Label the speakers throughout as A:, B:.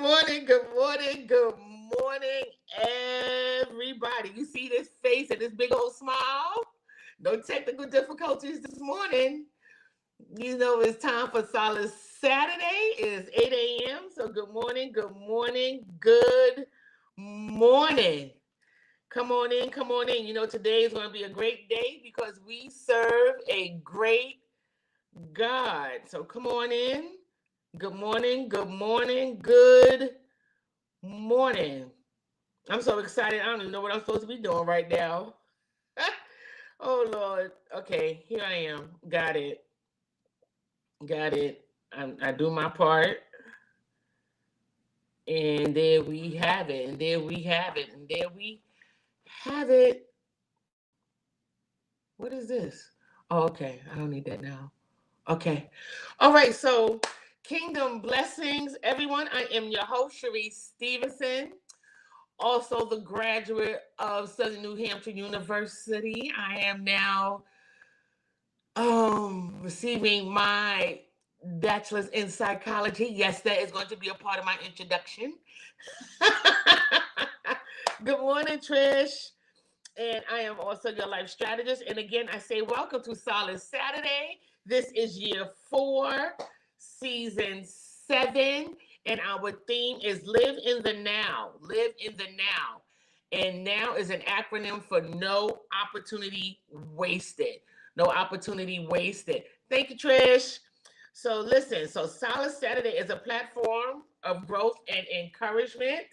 A: morning, good morning, good morning, everybody. You see this face and this big old smile? No technical difficulties this morning. You know it's time for Solace Saturday. It's 8 a.m. So good morning, good morning, good morning. Come on in, come on in. You know today is going to be a great day because we serve a great God. So come on in. Good morning, good morning, good morning. I'm so excited. I don't even know what I'm supposed to be doing right now. Oh, Lord. Okay, here I am. Got it. Got it. I do my part. And there we have it. And there we have it. And there we have it. What is this? Oh, okay. I don't need that now. Okay. All right. So, kingdom blessings, everyone. I am your host, Cherise Stevenson. Also the graduate of Southern New Hampshire University. I am now receiving my bachelor's in psychology. Yes, that is going to be a part of my introduction. Good morning, Trish. And I am also your life strategist. And again, I say welcome to Solace Saturday. This is year 4, season 7. And our theme is live in the now. Live in the now. And now is an acronym for no opportunity wasted. No opportunity wasted. Thank you, Trish. So listen, so Solace Saturday is a platform of growth and encouragement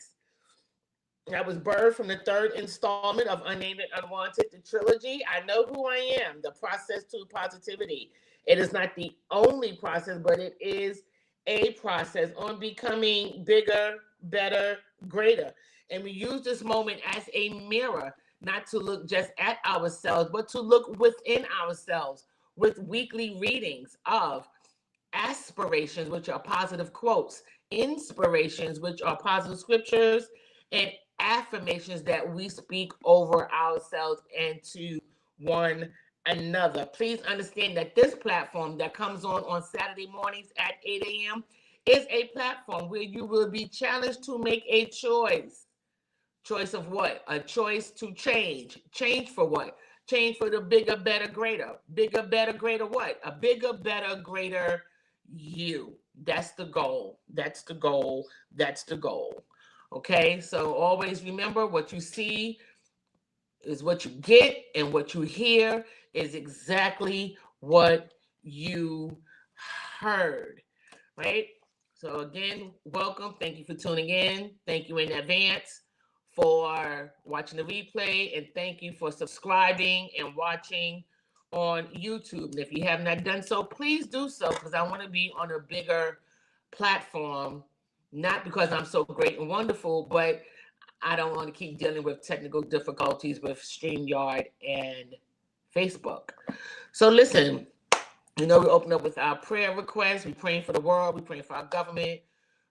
A: that was birthed from the third installment of Unnamed and Unwanted, the trilogy. I know who I am, the process to positivity. It is not the only process, but it is a process on becoming bigger, better, greater. And we use this moment as a mirror, not to look just at ourselves, but to look within ourselves with weekly readings of aspirations, which are positive quotes, inspirations, which are positive scriptures, and affirmations that we speak over ourselves and to one another. Please understand that this platform that comes on Saturday mornings at 8 a.m. is a platform where you will be challenged to make a choice. Choice of what? A choice to change. Change for what? Change for the bigger, better, greater. Bigger, better, greater what? A bigger, better, greater you. That's the goal. That's the goal. That's the goal. Okay, so always remember what you see is what you get, and what you hear is exactly what you heard, right? So, again, welcome. Thank you for tuning in. Thank you in advance for watching the replay, and thank you for subscribing and watching on YouTube. And if you have not done so, please do so because I want to be on a bigger platform. Not because I'm so great and wonderful, but I don't want to keep dealing with technical difficulties with StreamYard and Facebook. So listen, we open up with our prayer requests. We're praying for the world. We're praying for our government,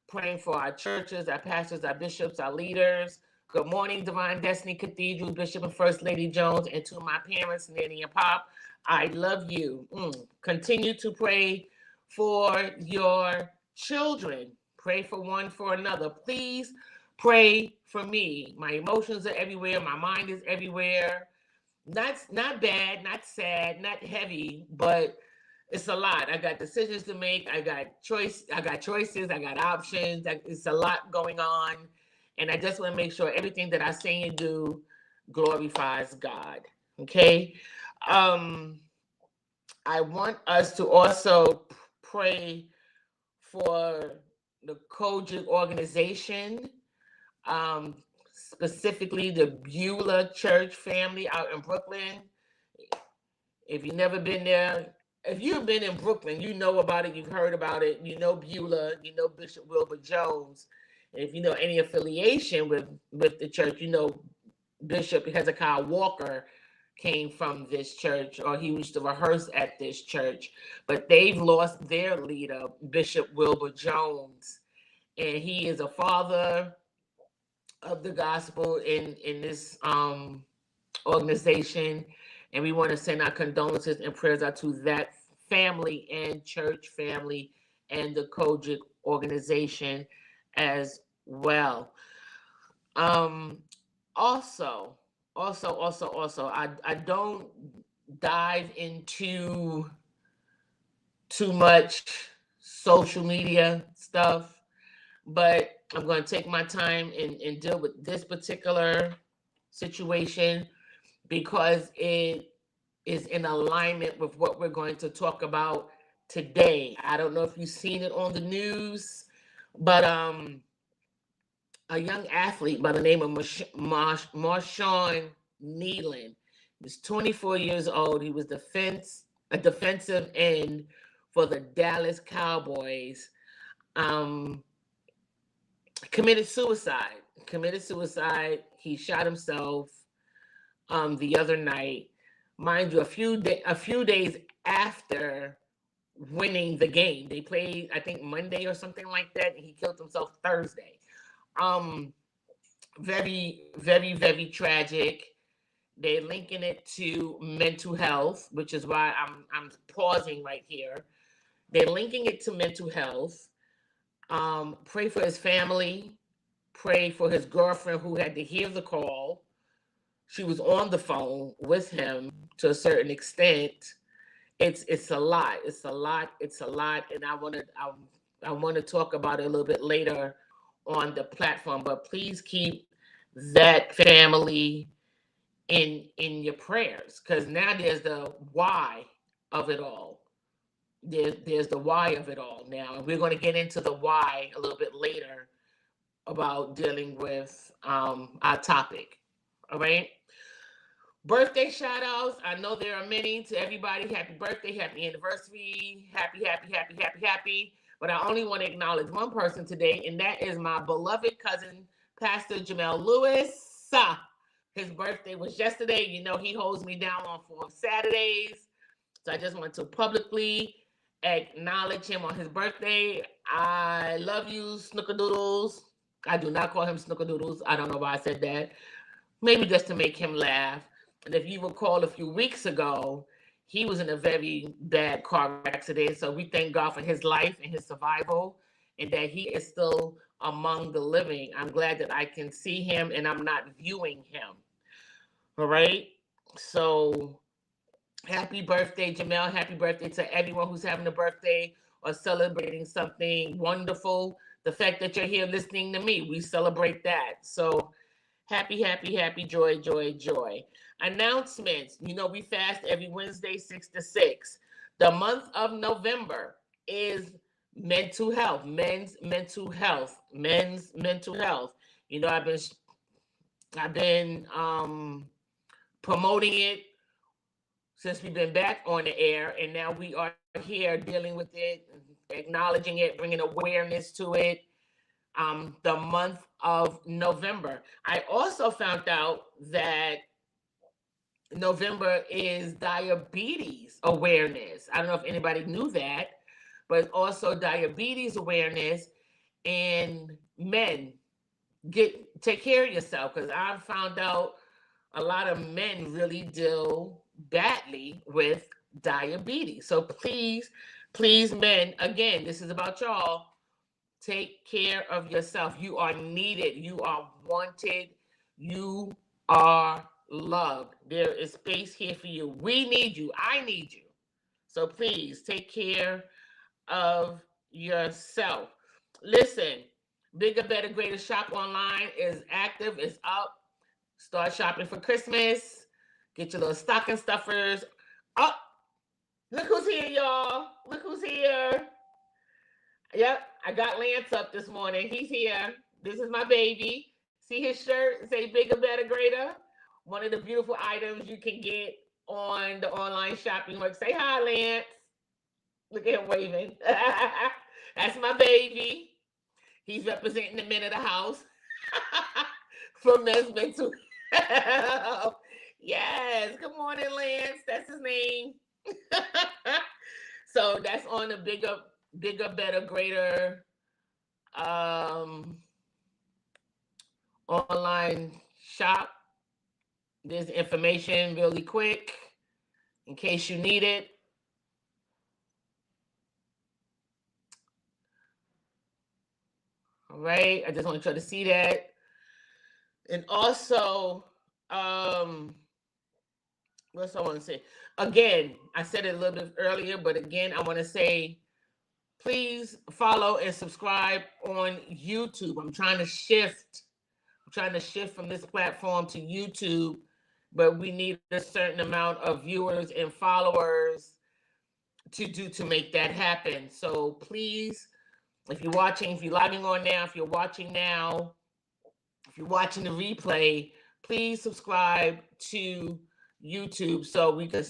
A: praying for our churches, our pastors, our bishops, our leaders. Good morning, Divine Destiny Cathedral, Bishop and First Lady Jones, and to my parents, Nanny and Pop. I love you. Continue to pray for your children. Pray for one for another. Please pray for me. My emotions are everywhere. My mind is everywhere. Not bad, not sad, not heavy, but it's a lot. I got decisions to make. I got choices. I got options. It's a lot going on. And I just want to make sure everything that I say and do glorifies God. Okay? I want us to also pray for the Kojic organization, specifically the Beulah Church family out in Brooklyn. If you've never been there, if you've been in Brooklyn, you know about it, you've heard about it, you know Beulah, you know Bishop Wilbur Jones. And if you know any affiliation with the church, you know Bishop Hezekiah Walker came from this church, or he used to rehearse at this church. But they've lost their leader, Bishop Wilbur Jones. And he is a father of the gospel in this organization. And we want to send our condolences and prayers out to that family and church family and the Kojic organization as well. Um, also, I don't dive into too much social media stuff, but I'm going to take my time and deal with this particular situation because it is in alignment with what we're going to talk about today. I don't know if you've seen it on the news, but a young athlete by the name of Marshawn Nealon. He was 24 years old. He was a defensive end for the Dallas Cowboys. Um, committed suicide. Committed suicide. He shot himself the other night. Mind you, a few days after winning the game. They played, I think, Monday or something like that, and he killed himself Thursday. Um, very tragic. They're linking it to mental health, which is why I'm pausing right here. They're linking it to mental health. Pray for his family. Pray for his girlfriend who had to hear the call. She was on the phone with him to a certain extent. It's a lot. It's a lot, and I want to talk about it a little bit later on the platform. But please keep that family in your prayers, because now there's the why of it all. There's the why of it all now, and we're going to get into the why a little bit later about dealing with our topic. All right. Birthday shout outs. I know there are many to everybody. Happy birthday, happy anniversary, happy. But I only want to acknowledge one person today, and that is my beloved cousin, Pastor Jamel Lewis. His birthday was yesterday. You know, he holds me down on 4 Saturdays. So I just want to publicly acknowledge him on his birthday. I love you, Snookadoodles. I do not call him Snookadoodles. I don't know why I said that. Maybe just to make him laugh. And if you recall a few weeks ago, he was in a very bad car accident. So we thank God for his life and his survival and that he is still among the living. I'm glad that I can see him and I'm not viewing him. All right. So happy birthday, Jamel. Happy birthday to everyone who's having a birthday or celebrating something wonderful. The fact that you're here listening to me, we celebrate that. So happy, joy. Announcements. You know, we fast every Wednesday, 6 to 6. The month of November is mental health, men's mental health. You know, I've been promoting it since we've been back on the air, and now we are here dealing with it, acknowledging it, bringing awareness to it. The month of November. I also found out that November is diabetes awareness. I don't know if anybody knew that, but also diabetes awareness. And men, take care of yourself, because I've found out a lot of men really deal badly with diabetes. So please, men, again, this is about y'all. Take care of yourself. You are needed. You are wanted. You are loved. There is space here for you. We need you. I need you. So please take care of yourself. Listen, Bigger, Better, Greater Shop online is active, is up. Start shopping for Christmas. Get your little stocking stuffers. Oh, look who's here, y'all. Look who's here. Yep, I got Lance up this morning. He's here. This is my baby. See his shirt? Say Bigger, Better, Greater. One of the beautiful items you can get on the online shopping work. Say hi, Lance. Look at him waving. That's my baby. He's representing the men of the house for men's mental health. Yes. Good morning, Lance. That's his name. So that's on the Bigger, Better, Greater online shop. There's information really quick in case you need it. All right. I just want you to see that. And also, what's I want to say? Again, I said it a little bit earlier, but again, I want to say please follow and subscribe on YouTube. I'm trying to shift. I'm trying to shift from this platform to YouTube, but we need a certain amount of viewers and followers to make that happen. So please, if you're watching, if you're logging on now, if you're watching now, if you're watching the replay, please subscribe to YouTube so we can,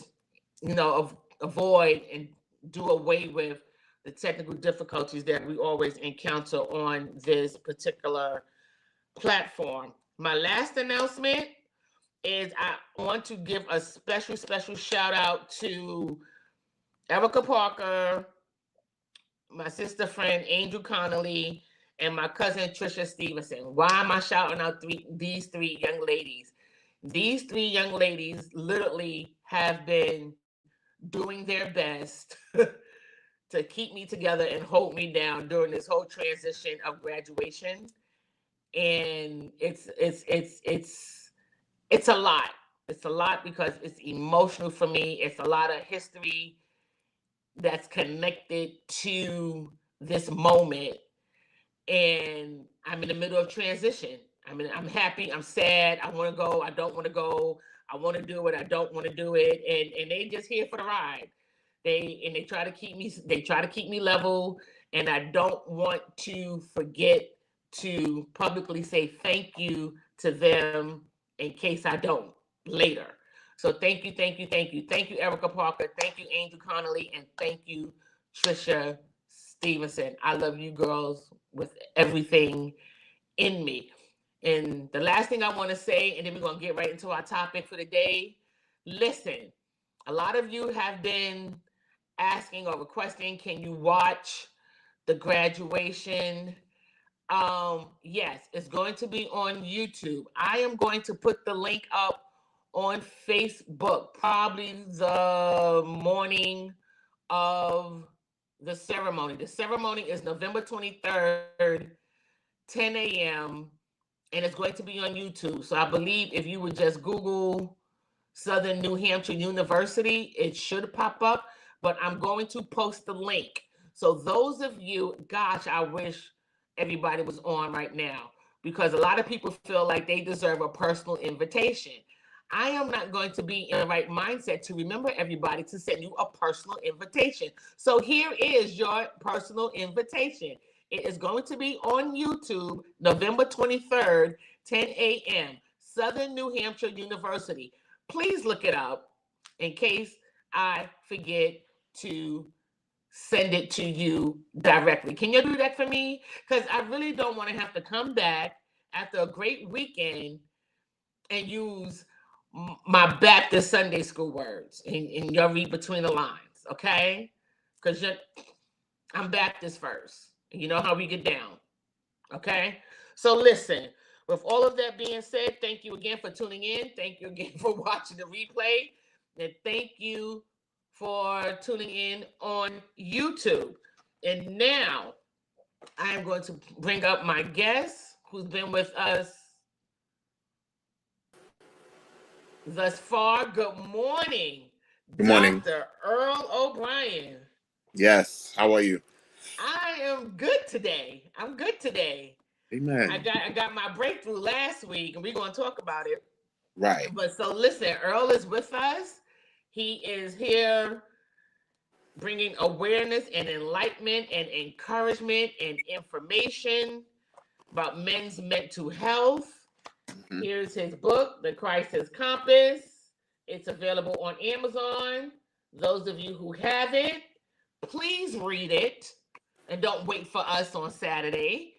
A: avoid and do away with the technical difficulties that we always encounter on this particular platform. My last announcement is I want to give a special, special shout out to Erica Parker, my sister friend Angel Connolly, and my cousin Trisha Stevenson. Why am I shouting out these three young ladies? These three young ladies literally have been doing their best to keep me together and hold me down during this whole transition of graduation. And it's a lot. It's a lot because it's emotional for me. It's a lot of history that's connected to this moment. And I'm in the middle of transition. I'm happy, I'm sad, I want to go, I don't want to go, I want to do it, I don't want to do it, and they just here for the ride. They try to keep me level, and I don't want to forget to publicly say thank you to them in case I don't later. So thank you, Erica Parker, thank you, Angel Connolly, and thank you, Trisha Stevenson. I love you girls with everything in me. And the last thing I want to say, and then we're going to get right into our topic for the day. Listen, a lot of you have been asking or requesting, can you watch the graduation? Yes, it's going to be on YouTube. I am going to put the link up on Facebook, probably the morning of the ceremony. The ceremony is November 23rd, 10 a.m., and it's going to be on YouTube. So I believe if you would just Google Southern New Hampshire University, it should pop up, but I'm going to post the link. So those of you, gosh, I wish everybody was on right now because a lot of people feel like they deserve a personal invitation. I am not going to be in the right mindset to remember everybody to send you a personal invitation. So here is your personal invitation. It is going to be on YouTube, November 23rd, 10 a.m., Southern New Hampshire University. Please look it up in case I forget to send it to you directly. Can you do that for me? Because I really don't want to have to come back after a great weekend and use my Baptist Sunday school words and you'll read between the lines, okay? Because I'm Baptist first. You know how we get down, okay? So listen, with all of that being said, thank you again for tuning in. Thank you again for watching the replay. And thank you for tuning in on YouTube. And now I am going to bring up my guest who's been with us thus far. Good morning.
B: Good morning.
A: Dr. Earl O'Brien.
B: Yes. How are you?
A: I am good today. I'm good today.
B: Amen.
A: I got my breakthrough last week, and we're going to talk about it.
B: Right.
A: But so listen, Earl is with us. He is here bringing awareness and enlightenment and encouragement and information about men's mental health. Mm-hmm. Here's his book, The Crisis Compass. It's available on Amazon. Those of you who have it, please read it and don't wait for us on Saturday.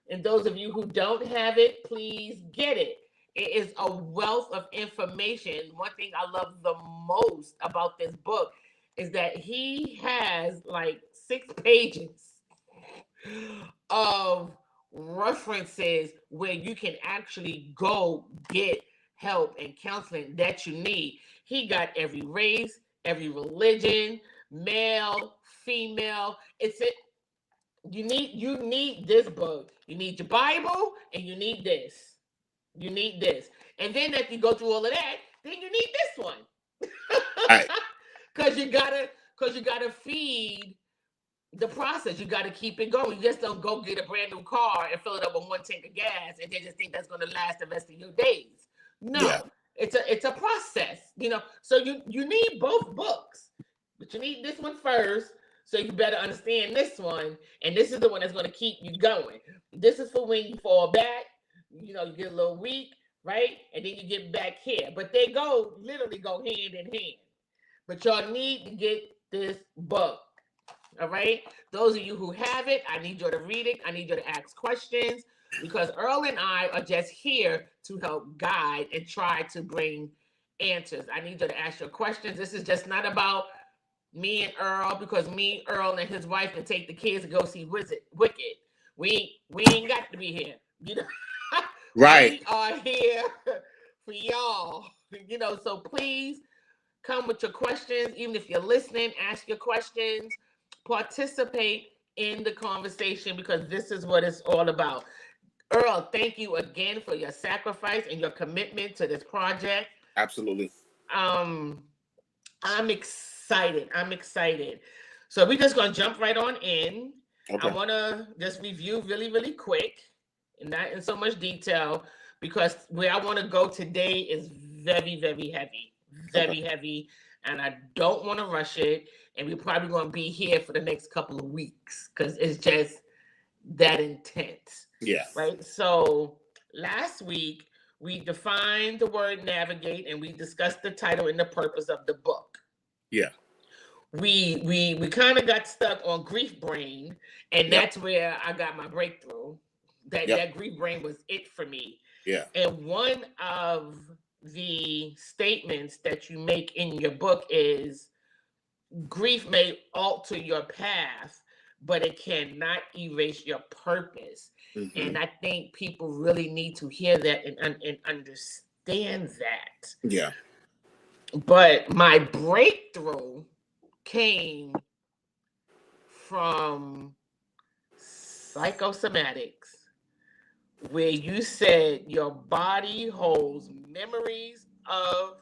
A: And those of you who don't have it, please get it. It is a wealth of information. One thing I love the most about this book is that he has like 6 pages of references where you can actually go get help and counseling that you need. He got every race, every religion, male, female. You need this book. You need your Bible, and you need this. You need this. And then if you go through all of that, then you need this one.
B: Right.
A: Cause you gotta feed the process. You gotta keep it going. You just don't go get a brand new car and fill it up with one tank of gas and then just think that's gonna last the rest of your days. No.
B: Yeah.
A: It's a process, So you need both books. But you need this one first, so you better understand this one. And this is the one that's gonna keep you going. This is for when you fall back, you get a little weak, right? And then you get back here. But they literally go hand in hand. But y'all need to get this book. All right. Those of you who have it, I need you to read it. I need you to ask questions because Earl and I are just here to help guide and try to bring answers. I need you to ask your questions. This is just not about me and Earl, because me, Earl, and his wife can take the kids to go see Wicked. We ain't got to be here.
B: Right.
A: We are here for y'all. So please come with your questions. Even if you're listening, ask your questions. Participate in the conversation because this is what it's all about. Earl, thank you again for your sacrifice and your commitment to this project.
B: Absolutely.
A: I'm excited. So we're just gonna jump right on in.
B: Okay.
A: I want to just review really, really quick, and not in so much detail, because where I want to go today is very, very heavy, heavy, and I don't want to rush it. And we're probably going to be here for the next couple of weeks because it's just that intense.
B: Yeah.
A: Right. So last week we defined the word navigate and we discussed the title and the purpose of the book.
B: Yeah.
A: We kind of got stuck on grief brain, and that's where I got my breakthrough. That grief brain was it for me.
B: Yeah.
A: And one of the statements that you make in your book is grief may alter your path, but it cannot erase your purpose. Mm-hmm. And I think people really need to hear that and understand that.
B: Yeah.
A: But my breakthrough came from psychosomatics, where you said your body holds memories of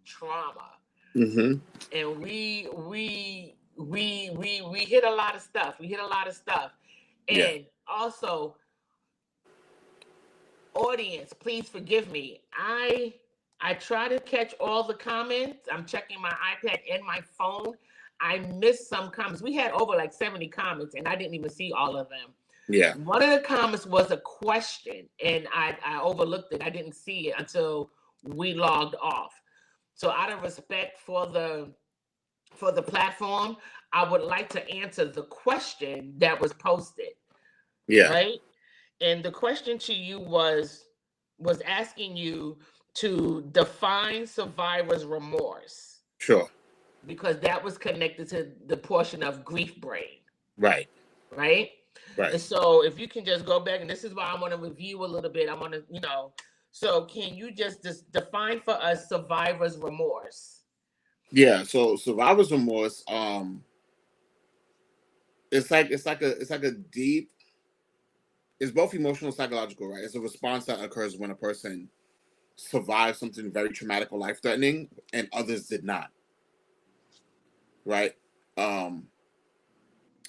A: trauma.
B: Mm-hmm.
A: And we hit a lot of stuff. And also, audience, please forgive me. I try to catch all the comments. I'm checking my iPad and my phone. I missed some comments. We had over like 70 comments, and I didn't even see all of them.
B: Yeah.
A: One of the comments was a question, and I overlooked it. I didn't see it until we logged off. So out of respect for the platform, I would like to answer the question that was posted.
B: Yeah.
A: Right? And the question to you was asking you to define survivor's remorse.
B: Sure.
A: Because that was connected to the portion of grief brain.
B: Right.
A: Right?
B: Right.
A: And so if you can just go back, and this is why I want to review a little bit. I want to, so can you just define for us survivor's remorse?
B: Yeah. So survivor's remorse, it's like a deep, it's both emotional and psychological, right? It's a response that occurs when a person survives something very traumatic or life-threatening and others did not. Right?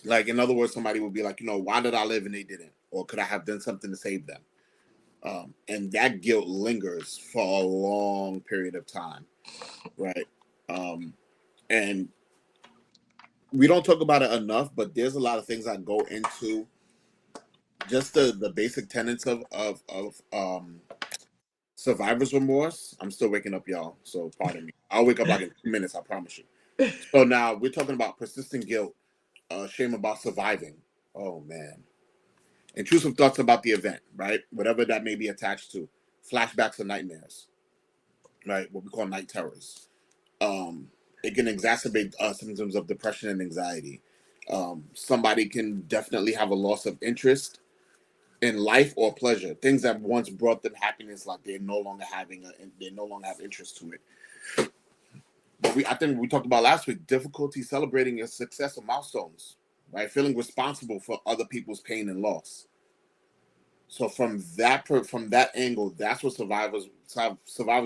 B: Like, in other words, somebody would be like, why did I live and they didn't? Or could I have done something to save them? And that guilt lingers for a long period of time, right? And we don't talk about it enough, but there's a lot of things that go into just the basic tenets of survivor's remorse. I'm still waking up, y'all, so pardon me. I'll wake up like in 2 minutes, I promise you. So now we're talking about persistent guilt, shame about surviving. Oh, man. Intrusive thoughts about the event, right? Whatever that may be attached to. Flashbacks and nightmares, right? What we call night terrors. It can exacerbate symptoms of depression and anxiety. Somebody can definitely have a loss of interest in life or pleasure. Things that once brought them happiness, like they no longer have interest to it. But I think we talked about last week, difficulty celebrating your success or milestones. right? Feeling responsible for other people's pain and loss. So from that angle, that's what survivor's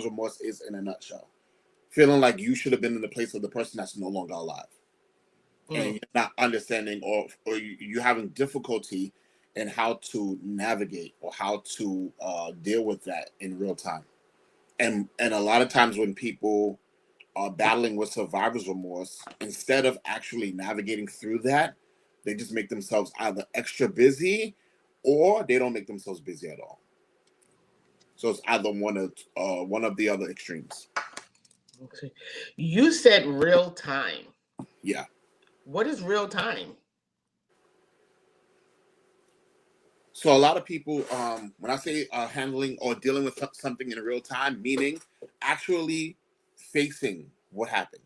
B: remorse is in a nutshell. Feeling like you should have been in the place of the person that's no longer alive, and you're not understanding, or you having difficulty in how to navigate or how to deal with that in real time. And a lot of times when people are battling with survivor's remorse, instead of actually navigating through that, they just make themselves either extra busy or they don't make themselves busy at all. So it's either one of the other extremes.
A: Okay. You said real time.
B: Yeah.
A: What is real time?
B: So a lot of people, when I say handling or dealing with something in real time, meaning actually facing what happened,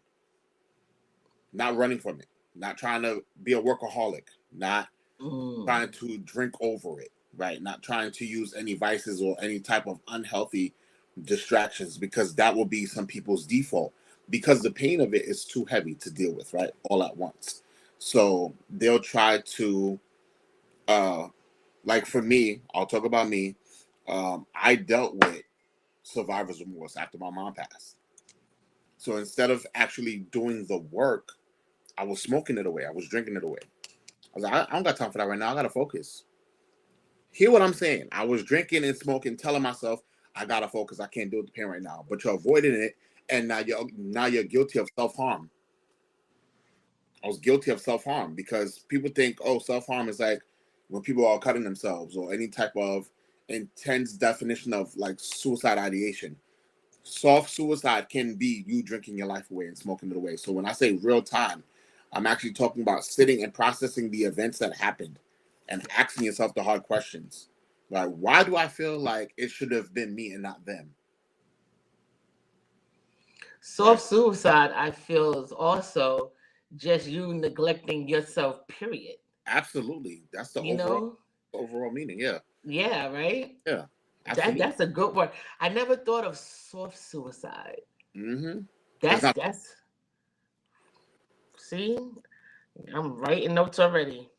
B: not running from it, not trying to be a workaholic, not trying to drink over it, right? Not trying to use any vices or any type of unhealthy distractions, because that will be some people's default, because the pain of it is too heavy to deal with, right? All at once. So they'll try to, like for me, I'll talk about me. I dealt with survivor's remorse after my mom passed. So instead of actually doing the work, I was smoking it away. I was drinking it away. I was like, I don't got time for that right now. I got to focus. Hear what I'm saying? I was drinking and smoking, telling myself, I got to focus. I can't deal with the pain right now. But you're avoiding it, and now you're guilty of self-harm. I was guilty of self-harm because people think, oh, self-harm is like when people are cutting themselves or any type of intense definition of like suicide ideation. Soft suicide can be you drinking your life away and smoking it away. So when I say real time, I'm actually talking about sitting and processing the events that happened and asking yourself the hard questions. Like, why do I feel like it should have been me and not them?
A: Soft suicide, I feel, is also just you neglecting yourself, period.
B: Absolutely. That's the
A: You know?
B: overall meaning. Yeah.
A: Yeah, right?
B: Yeah. Absolutely.
A: That's a good word. I never thought of soft suicide.
B: Mm-hmm.
A: That's see, I'm writing notes already.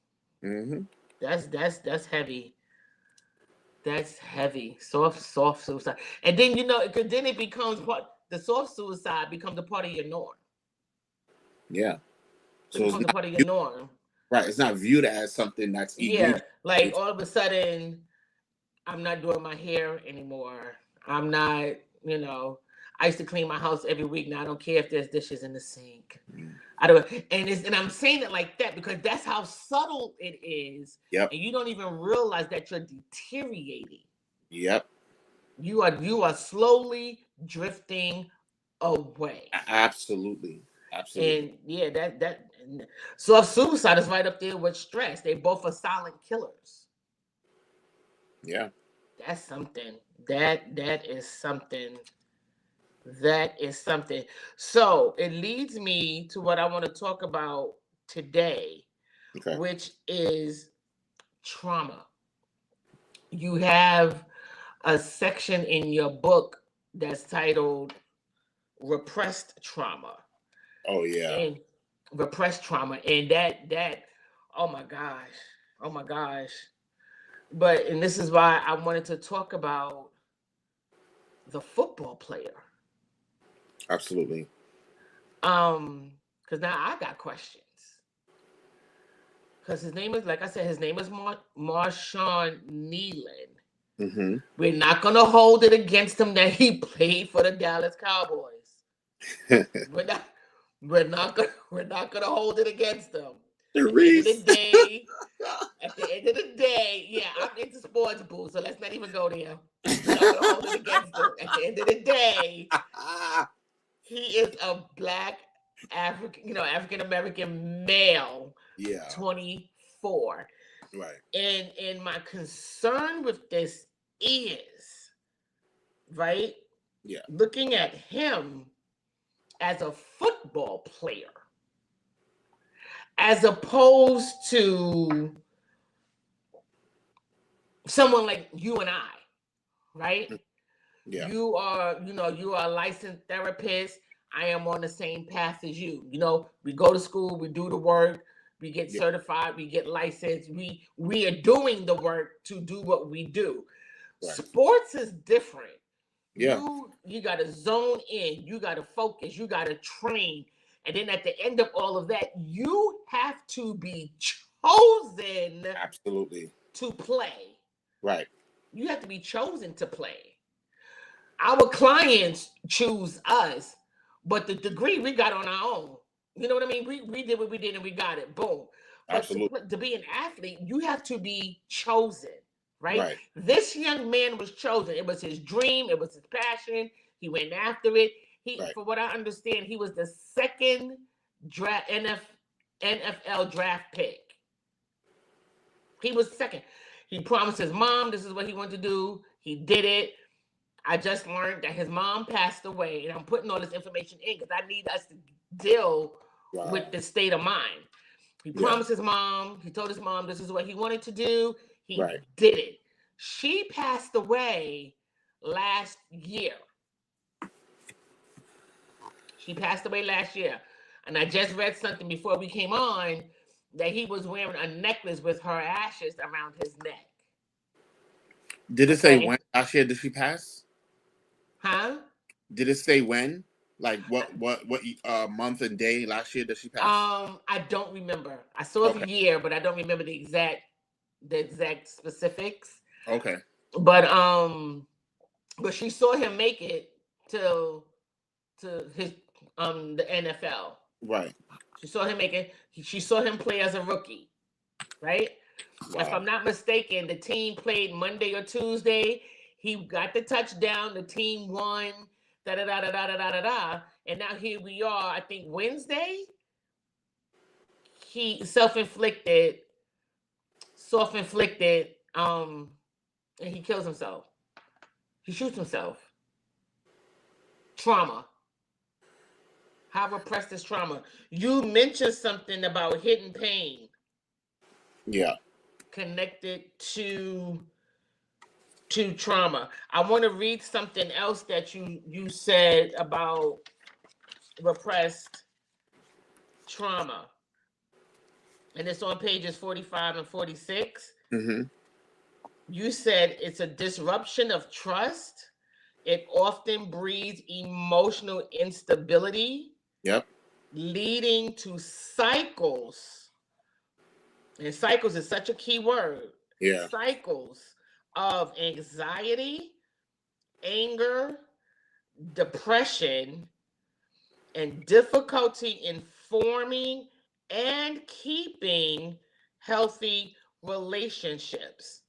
B: Mm-hmm.
A: That's heavy. That's heavy. Soft suicide. And then because then it becomes the soft suicide becomes a part of your norm.
B: Yeah.
A: It
B: So it's
A: becomes a
B: not
A: part of your norm.
B: right. It's not viewed as something that's
A: Yeah.
B: egregious.
A: Like all of a sudden, I'm not doing my hair anymore. I'm not, I used to clean my house every week. Now I don't care if there's dishes in the sink. I don't, and I'm saying it like that because that's how subtle it is.
B: Yep.
A: And you don't even realize that you're deteriorating.
B: Yep.
A: You are slowly drifting away.
B: Absolutely. Absolutely.
A: And yeah, that so suicide is right up there with stress. They both are silent killers.
B: Yeah.
A: That's something. That is something. That is something. So it leads me to what I want to talk about today,
B: Okay.
A: which is trauma. You have a section in your book that's titled Repressed Trauma.
B: Oh yeah.
A: And repressed trauma. And that oh my gosh. Oh my gosh. And this is why I wanted to talk about the football player.
B: Absolutely.
A: Because now I got questions. Because his name is, like I said, his name is Marshawn Nealon.
B: Mm-hmm.
A: We're not gonna hold it against him that he played for the Dallas Cowboys. we're not gonna hold it against him.
B: Cherise.
A: At the end of the day, yeah, I'm into sports, boo. So let's not even go there. We're not gonna hold it against him. At the end of the day, he is a black African American male.
B: Yeah.
A: 24.
B: Right.
A: And my concern with this is, right?
B: Yeah.
A: Looking at him as a football player, as opposed to someone like you and I, right?
B: Yeah.
A: You are a licensed therapist. I am on the same path as you. We go to school, we do the work, We get certified. We get licensed. We are doing the work to do what we do. Right. Sports is different.
B: Yeah.
A: You got to zone in. You got to focus. You got to train. And then at the end of all of that, you have to be chosen.
B: Absolutely.
A: To play.
B: Right.
A: You have to be chosen to play. Our clients choose us, but the degree we got on our own. You know what I mean? We did what we did and we got it. Boom. But to be an athlete, you have to be chosen, right? This young man was chosen. It was his dream. It was his passion. He went after it. For what I understand, he was the second NFL draft pick. He was second. He promised his mom this is what he wanted to do. He did it. I just learned that his mom passed away, and I'm putting all this information in because I need us to deal with the state of mind. He promised his mom. He told his mom this is what he wanted to do. He did it. She passed away last year. And I just read something before we came on that he was wearing a necklace with her ashes around his neck.
B: Did it say when last year did she pass?
A: Huh?
B: Did it say when? Like what month and day last year did she pass?
A: I don't remember. I saw the year, but I don't remember the exact specifics.
B: Okay.
A: But she saw him make it to his the NFL.
B: Right.
A: She saw him make it. She saw him play as a rookie. Right? Wow. If I'm not mistaken, the team played Monday or Tuesday. He got the touchdown. The team won. And now here we are. I think Wednesday. He self-inflicted. And he kills himself. He shoots himself. Trauma. How repressed is trauma? You mentioned something about hidden pain.
B: Yeah.
A: Connected to trauma. I want to read something else that you said about repressed trauma. And it's on pages 45 and 46.
B: Mm-hmm.
A: You said it's a disruption of trust. It often breeds emotional instability.
B: Yep.
A: Leading to cycles. And cycles is such a key word.
B: Yeah.
A: Cycles of anxiety, anger, depression, and difficulty in forming and keeping healthy relationships.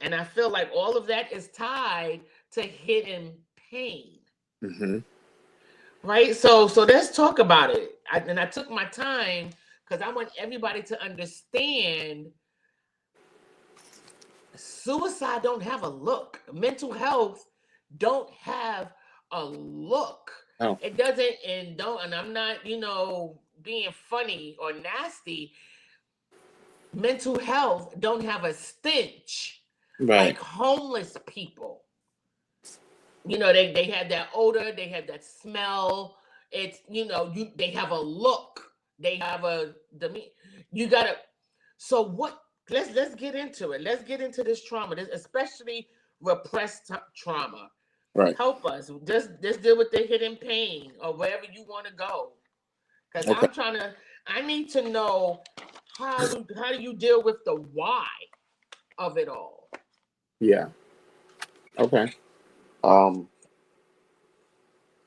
A: And I feel like all of that is tied to hidden pain.
B: Mm-hmm.
A: Right? So let's talk about it. I took my time because I want everybody to understand suicide don't have a look. Mental health don't have a look.
B: Oh.
A: It doesn't, and I'm not, being funny or nasty. Mental health don't have a stench like homeless people. They have that odor, they have that smell. It's, they have a look. They have you gotta, so what, let's get into it. Let's get into this trauma, especially repressed trauma.
B: Right.
A: Help us. Just deal with the hidden pain or wherever you want to go. Because I need to know how do you deal with the why of it all.
B: Yeah. Okay.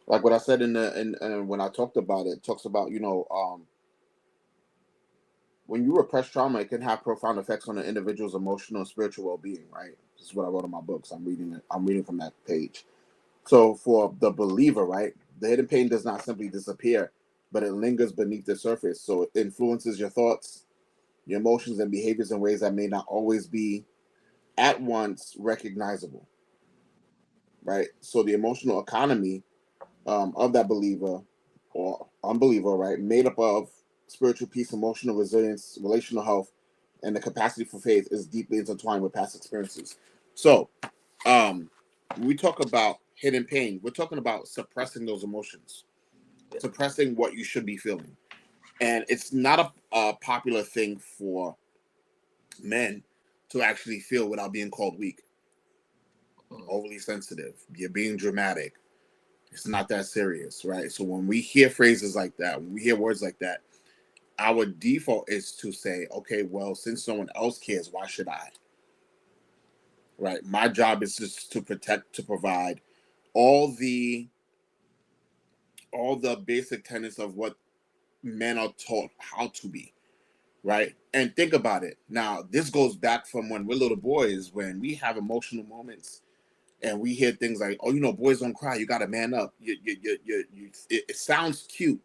B: Like what I said in when I talked about it, talks about, when you repress trauma, it can have profound effects on an individual's emotional and spiritual well-being, right? This is what I wrote in my books. I'm reading from that page. So for the believer, right, the hidden pain does not simply disappear, but it lingers beneath the surface. So it influences your thoughts, your emotions, and behaviors in ways that may not always be at once recognizable, right? So the emotional economy of that believer or unbeliever, right, made up of spiritual peace, emotional resilience, relational health, and the capacity for faith is deeply intertwined with past experiences. So when we talk about hidden pain, we're talking about suppressing those emotions, suppressing what you should be feeling. And it's not a popular thing for men to actually feel without being called weak, overly sensitive. You're being dramatic. It's not that serious, right? So when we hear phrases like that, when we hear words like that, our default is to say, okay, well, since no one else cares, why should I? Right? My job is just to protect, to provide all the basic tenets of what men are taught how to be, right? And think about it. Now, this goes back from when we're little boys, when we have emotional moments and we hear things like, oh, boys don't cry. You got to man up. It sounds cute.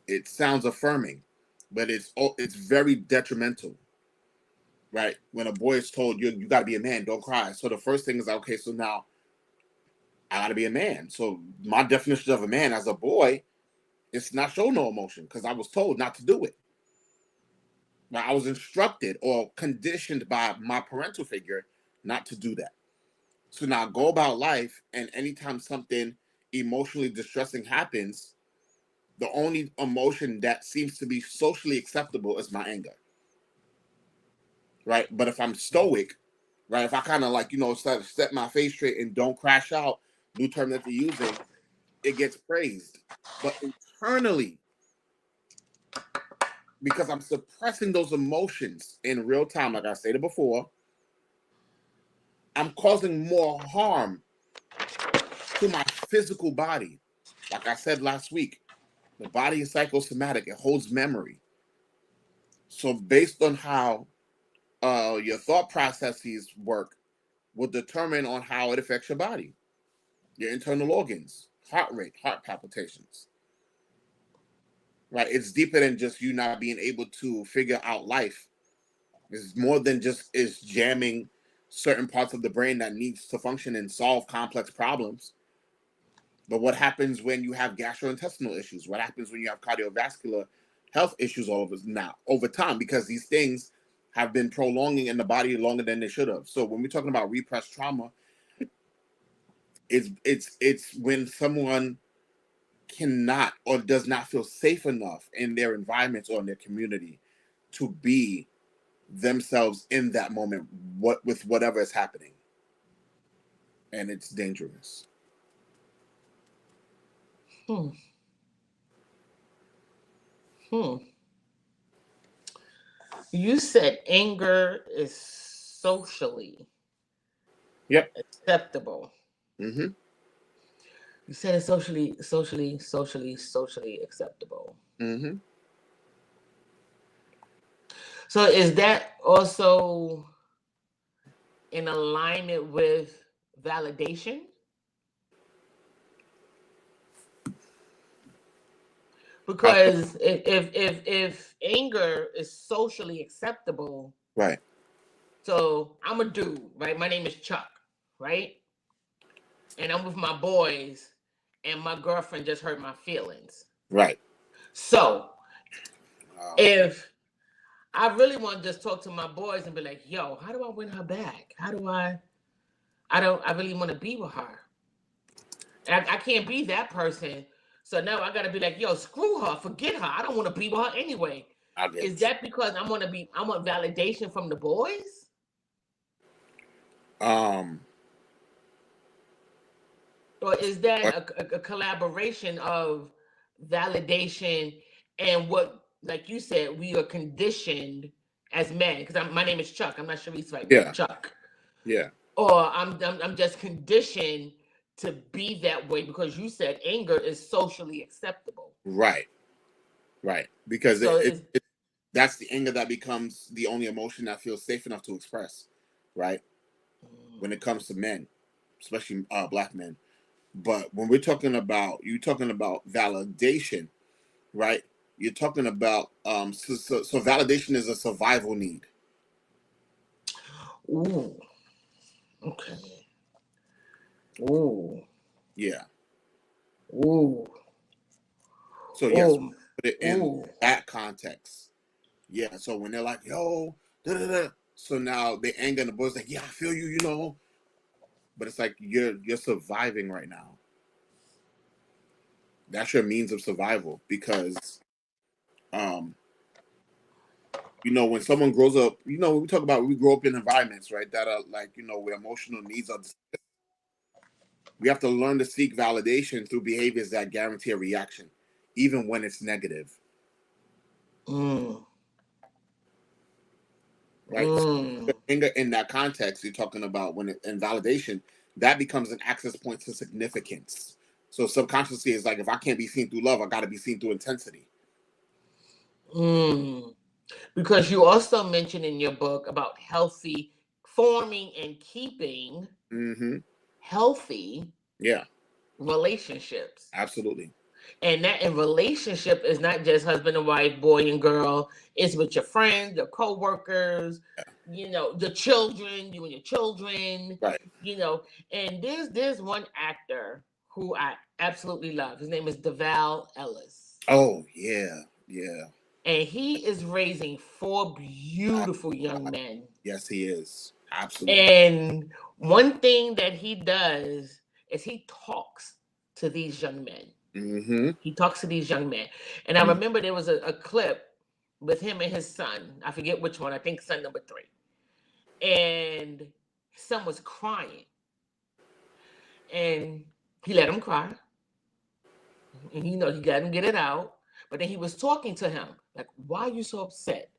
B: It sounds affirming, but it's very detrimental, right? When a boy is told you got to be a man, don't cry. So the first thing is, okay, so now I got to be a man. So my definition of a man as a boy is not show no emotion because I was told not to do it. Now, I was instructed or conditioned by my parental figure not to do that. So now go about life, and anytime something emotionally distressing happens, the only emotion that seems to be socially acceptable is my anger. Right? But if I'm stoic, right, if I kind of set my face straight and don't crash out, new term that they're using, it gets praised. But internally, because I'm suppressing those emotions in real time, like I stated before, I'm causing more harm to my physical body. Like I said last week, the body is psychosomatic. It holds memory. So based on how your thought processes work will determine on how it affects your body, your internal organs, heart rate, heart palpitations. Right? It's deeper than just you not being able to figure out life. It's more than just is jamming certain parts of the brain that needs to function and solve complex problems. But what happens when you have gastrointestinal issues? What happens when you have cardiovascular health issues over time? Because these things have been prolonging in the body longer than they should have. So when we're talking about repressed trauma, it's when someone cannot or does not feel safe enough in their environments or in their community to be themselves in that moment, with whatever is happening, and it's dangerous.
A: Hmm. Hmm. You said anger is socially acceptable.
B: Mm-hmm.
A: You said it's socially acceptable.
B: Mm-hmm.
A: So is that also in alignment with validation? Because if anger is socially acceptable,
B: Right.
A: so I'm a dude, right? My name is Chuck, right? And I'm with my boys, and my girlfriend just hurt my feelings.
B: Right.
A: So if I really want to just talk to my boys and be like, yo, how do I win her back? How do I really want to be with her. And I can't be that person. So now I got to be like, yo, screw her, forget her. I don't want to be with her anyway. Is that because I want validation from the boys? Or is that a collaboration of validation and what, like you said, we are conditioned as men? Because my name is Chuck. I'm not Cherise right now.
B: Yeah.
A: Chuck.
B: Yeah.
A: Or I'm just conditioned to be that way because you said anger is socially acceptable.
B: Right. Right. Because
A: So
B: that's the anger that becomes the only emotion that feels safe enough to express. Right. When it comes to men, especially black men. But when you're talking about validation, right? You're talking about so validation is a survival need.
A: ooh, okay. Ooh,
B: Yeah.
A: ooh,
B: So yes,
A: ooh,
B: put it in that context. Yeah. So when they're like, "Yo," da, da, da. So now the anger and the boys like, "Yeah, I feel you," But it's like you're surviving right now. That's your means of survival because Um, when someone grows up, we talk about we grow up in environments, right, that are like, where emotional needs are. We have to learn to seek validation through behaviors that guarantee a reaction, even when it's negative.
A: Mm.
B: Right? So
A: Mm.
B: in that context, you're talking about in validation, that becomes an access point to significance. So subconsciously, it's like if I can't be seen through love, I got to be seen through intensity.
A: Mm. Because you also mentioned in your book about forming and keeping healthy
B: Yeah,
A: relationships.
B: absolutely.
A: And that in relationship is not just husband and wife, boy and girl. It's with your friends, your co-workers, the children, you and your children,
B: Right.
A: And there's one actor who I absolutely love. His name is Deval Ellis.
B: Oh, yeah. Yeah.
A: And he is raising 4 beautiful young men.
B: Yes, he is. Absolutely.
A: And one thing that he does is he talks to these young men. He talks to these young men. And I remember there was a clip with him and his son. I forget which one. I think son number 3. And his son was crying. And he let him cry. And he got him get it out. But then he was talking to him. Like, why are you so upset?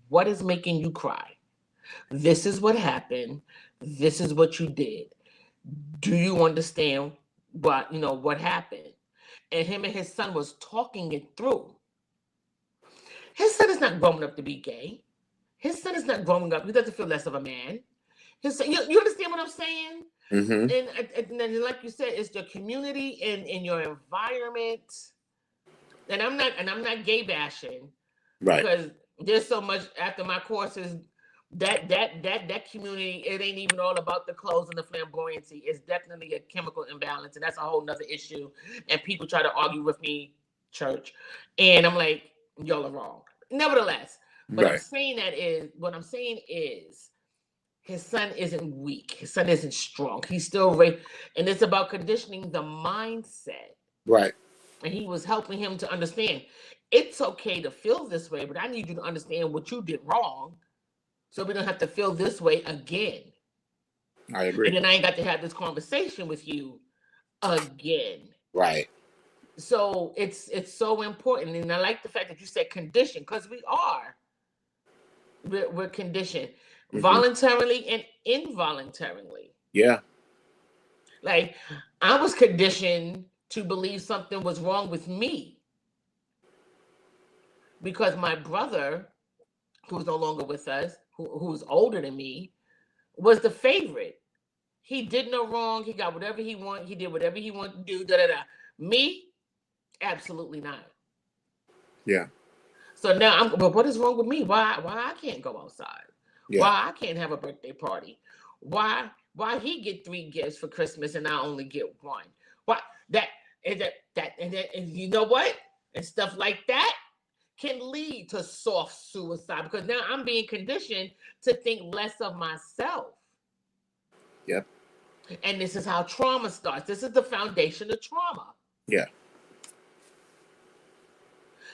A: What is making you cry? This is what happened. This is what you did. Do you understand what happened? And him and his son was talking it through. His son is not growing up to be gay. His son is not growing up. He doesn't feel less of a man. His son, you understand what I'm saying? And then, like you said, it's the community and your environment. And I'm not gay bashing,
B: Right.
A: Because there's so much after my courses that community, it ain't even all about the clothes and the flamboyancy. It's definitely a chemical imbalance, and that's a whole nother issue. And people try to argue with me, church, and I'm like, y'all are wrong. Nevertheless, what I'm saying is his son isn't weak. His son isn't strong. He's still and it's about conditioning the mindset.
B: Right.
A: And he was helping him to understand it's okay to feel this way, but I need you to understand what you did wrong so we don't have to feel this way again.
B: I agree.
A: And then I ain't got to have this conversation with you again.
B: Right.
A: So it's so important. And I like the fact that you said condition, because we're conditioned voluntarily and involuntarily.
B: Yeah.
A: Like, I was conditioned to believe something was wrong with me because my brother, who's no longer with us, who's older than me, was the favorite. He did no wrong. He got whatever he wanted. He did whatever he wanted to do. Da da da. Me, absolutely not.
B: Yeah.
A: So now but what is wrong with me? Why I can't go outside?
B: Yeah.
A: Why I can't have a birthday party? Why he get 3 gifts for Christmas and I only get 1? Why that and you know what? And stuff like that can lead to soft suicide, because now I'm being conditioned to think less of myself.
B: Yep.
A: And this is how trauma starts. This is the foundation of trauma.
B: Yeah.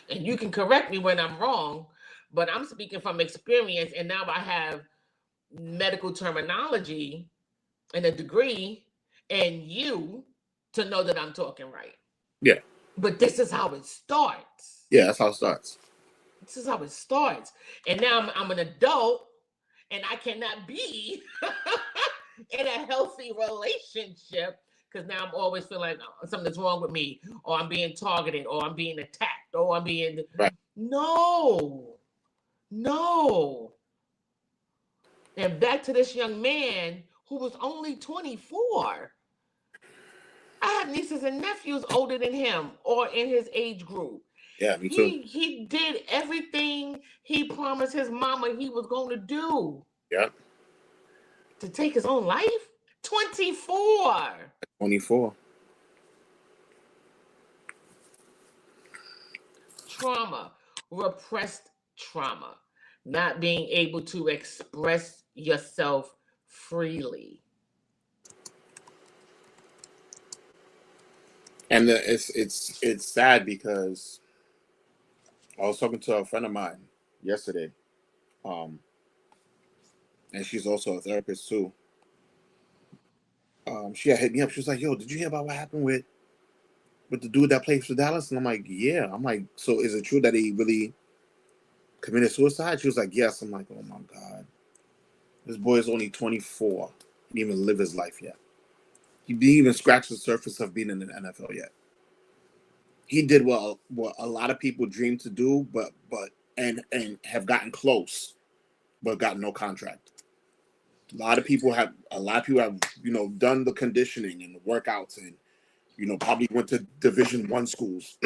A: And you can correct me when I'm wrong, but I'm speaking from experience, and now I have medical terminology and a degree and you to know that I'm talking right.
B: Yeah.
A: But this is how it starts.
B: Yeah, that's how it starts.
A: This is how it starts. And now I'm an adult, and I cannot be in a healthy relationship because now I'm always feeling like something's wrong with me, or I'm being targeted, or I'm being attacked, or I'm being...
B: Right.
A: No. And back to this young man who was only 24. I have nieces and nephews older than him or in his age group.
B: Yeah, me too.
A: He did everything he promised his mama he was going to do.
B: Yeah.
A: To take his own life? 24.
B: 24.
A: Trauma, repressed trauma, not being able to express yourself freely.
B: And it's sad because I was talking to a friend of mine yesterday, um, and she's also a therapist too. She had hit me up. She was like, "Yo, did you hear about what happened with the dude that plays for Dallas?" And I'm like, "Yeah." I'm like, "So is it true that he really committed suicide?" She was like, "Yes." I'm like, "Oh my god, this boy is only 24. He didn't even live his life yet. He didn't even scratch the surface of being in the NFL yet. He did what a lot of people dream to do, and have gotten close, but got no contract. A lot of people have done the conditioning and the workouts, and probably went to Division 1 schools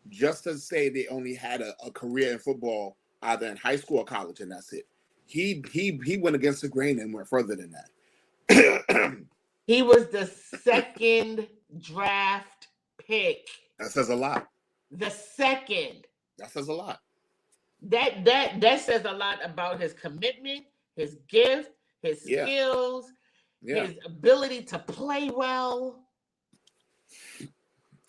B: just to say they only had a career in football either in high school or college, and that's it. He went against the grain and went further than that.
A: He was the second draft pick.
B: That says a lot.
A: The second.
B: That says a lot.
A: That says a lot about his commitment, his gift, his
B: Yeah.
A: skills,
B: Yeah.
A: his ability to play well.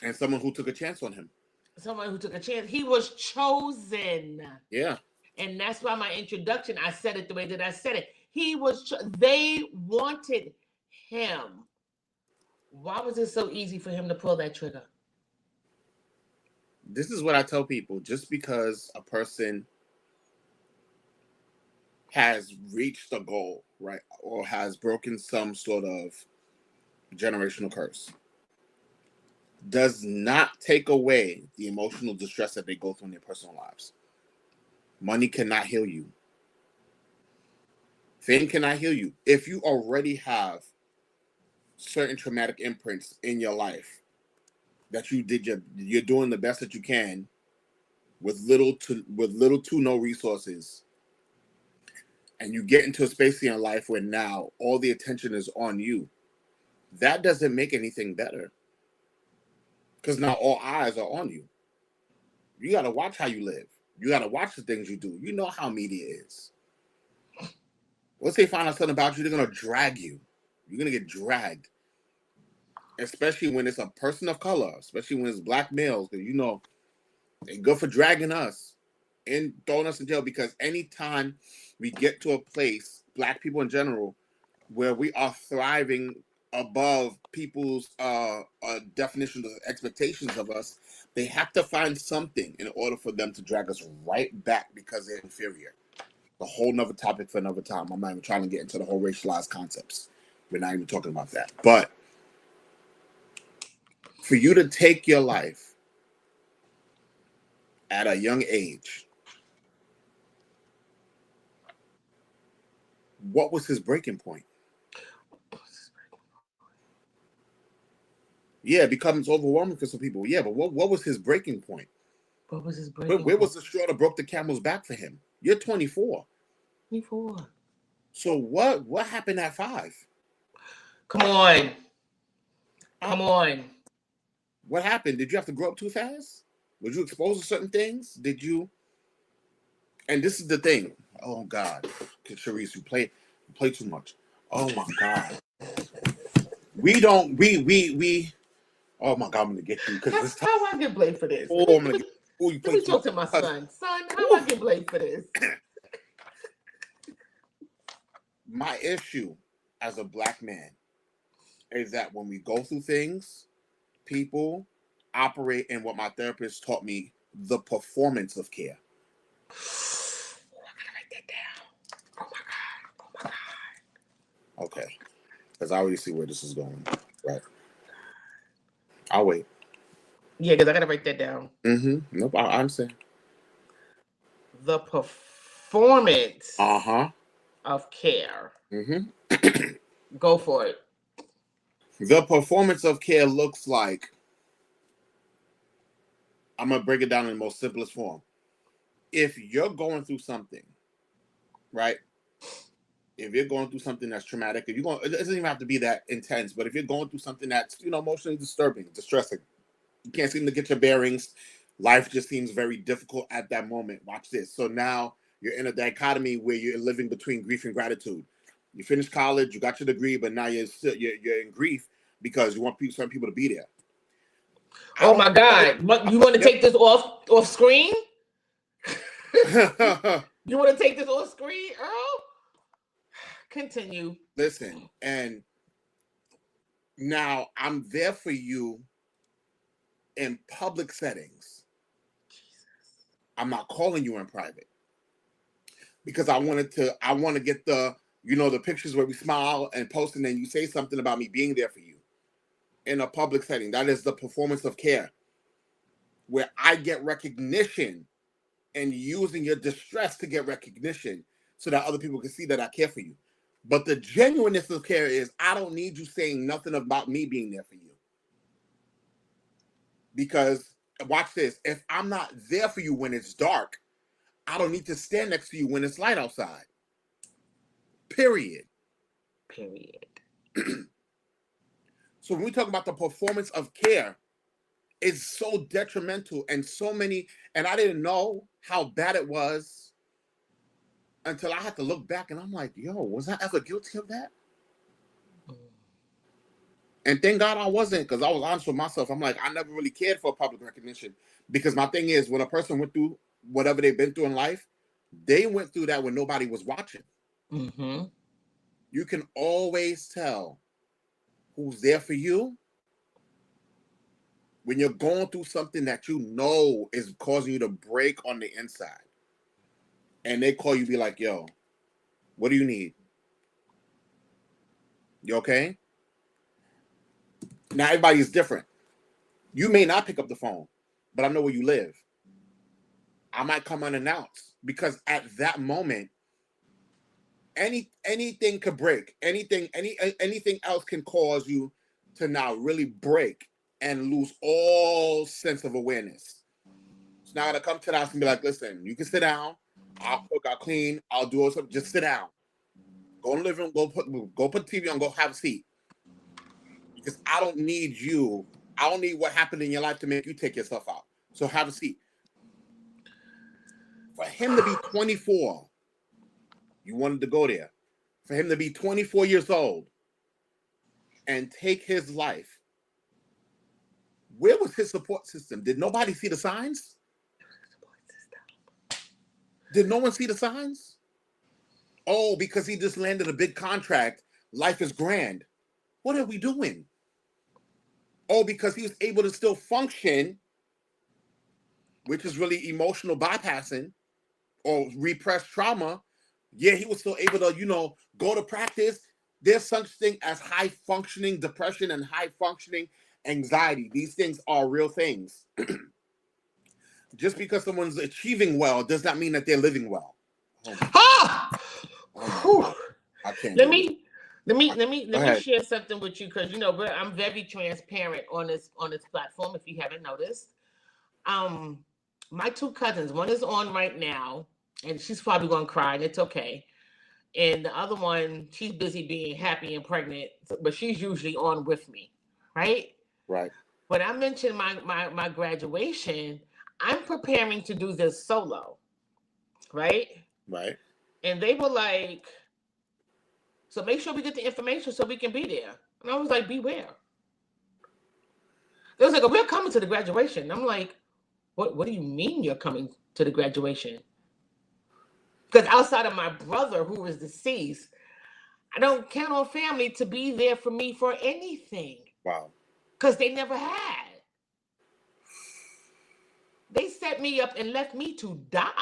B: And someone who took a chance on him.
A: Someone who took a chance. He was chosen.
B: Yeah.
A: And that's why my introduction, I said it the way that I said it. They wanted him. Why was it so easy for him to pull that trigger?
B: This is what I tell people. Just because a person has reached a goal, right, or has broken some sort of generational curse, does not take away the emotional distress that they go through in their personal lives. Money cannot heal you. Fame cannot heal you. If you already have certain traumatic imprints in your life that you're doing the best that you can with little to no resources, and you get into a space in your life where now all the attention is on you, that doesn't make anything better. Because now all eyes are on you. You got to watch how you live. You got to watch the things you do. You know how media is. Once they find out something about you, they're going to drag you. You're going to get dragged. Especially when it's a person of color, especially when it's black males, because they're good for dragging us and throwing us in jail, because anytime we get to a place, black people in general, where we are thriving above people's definitions of expectations of us, they have to find something in order for them to drag us right back because they're inferior. A whole nother topic for another time. I'm not even trying to get into the whole racialized concepts. We're not even talking about that. But for you to take your life at a young age, what was his breaking point? Yeah, it becomes overwhelming for some people. Yeah, but what was his breaking point?
A: What was his breaking
B: Where
A: point?
B: was the straw that broke the camel's back for him? You're 24.
A: 24.
B: So what happened at 5?
A: Come on. Come on.
B: What happened? Did you have to grow up too fast? Was you exposed to certain things? Did you? And this is the thing. Oh God, Cherise, you play too much. Oh my God. We don't. We. Oh my God, I'm gonna get you because this time.
A: How I get blamed for this?
B: Oh, I'm gonna get. Oh, you
A: Let
B: play
A: me
B: too
A: talk
B: much.
A: to my son. Son, how I get blamed for this?
B: My issue as a black man is that when we go through things, people operate in what my therapist taught me, the performance of care.
A: Oh, I gotta write that down. Oh my God. Oh my God.
B: Okay. Because I already see where this is going. Right. I'll wait.
A: Yeah, because I gotta write that down.
B: Mm-hmm. Nope, I understand.
A: The performance
B: of
A: care.
B: Mm-hmm.
A: Go for it.
B: The performance of care looks like, I'm gonna break it down in the most simplest form. If you're going through something, right? If you're going through something that's traumatic, it doesn't even have to be that intense, but if you're going through something that's, emotionally disturbing, distressing, you can't seem to get your bearings, life just seems very difficult at that moment. Watch this. So now you're in a dichotomy where you're living between grief and gratitude. You finished college, you got your degree, but now you're in grief because you want certain people to be there.
A: Oh my God! You want to take this off screen? You want to take this off screen, Earl? Continue.
B: Listen, and now I'm there for you in public settings. I'm not calling you in private because I want to get the pictures where we smile and post, and then you say something about me being there for you in a public setting. That is the performance of care, where I get recognition and using your distress to get recognition so that other people can see that I care for you. But the genuineness of care is I don't need you saying nothing about me being there for you. Because watch this, if I'm not there for you when it's dark, I don't need to stand next to you when it's light outside. Period. So when we talk about the performance of care, it's so detrimental and so many, and I didn't know how bad it was until I had to look back and I'm like, yo, was I ever guilty of that? And thank God I wasn't, because I was honest with myself. I'm like, I never really cared for public recognition, because my thing is, when a person went through whatever they've been through in life, they went through that when nobody was watching.
A: Mm-hmm.
B: You can always tell who's there for you when you're going through something that you know is causing you to break on the inside. And they call you, be like, yo, what do you need? You okay? Now everybody's different. You may not pick up the phone, but I know where you live. I might come unannounced, because at that moment, anything could break. Anything else can cause you to now really break and lose all sense of awareness. So now I gotta come to the house and be like, listen, you can sit down. I'll cook, I'll clean, I'll do all something. Just sit down. Go in the living room, go put the TV on, go have a seat. Because I don't need you. I don't need what happened in your life to make you take yourself out. So have a seat. For him to be 24, you wanted to go there. For him to be 24 years old and take his life, where was his support system? Did nobody see the signs? Did no one see the signs? Oh, because he just landed a big contract, life is grand. What are we doing? Oh, because he was able to still function, which is really emotional bypassing or repressed trauma. Yeah, he was still able to, go to practice. There's such thing as high functioning depression and high functioning anxiety. These things are real things. Just because someone's achieving well does not mean that they're living well. I can't.
A: Let me share something with you, because I'm very transparent on this platform. If you haven't noticed, my two cousins, one is on right now, and she's probably gonna cry, and it's okay. And the other one, she's busy being happy and pregnant, but she's usually on with me, right?
B: Right.
A: When I mentioned my graduation, I'm preparing to do this solo, right?
B: Right.
A: And they were like, so make sure we get the information so we can be there. And I was like, be where? They was like, we're coming to the graduation. And I'm like, what do you mean you're coming to the graduation? Because outside of my brother, who is deceased, I don't count on family to be there for me for anything.
B: Wow.
A: Because they never had. They set me up and left me to die.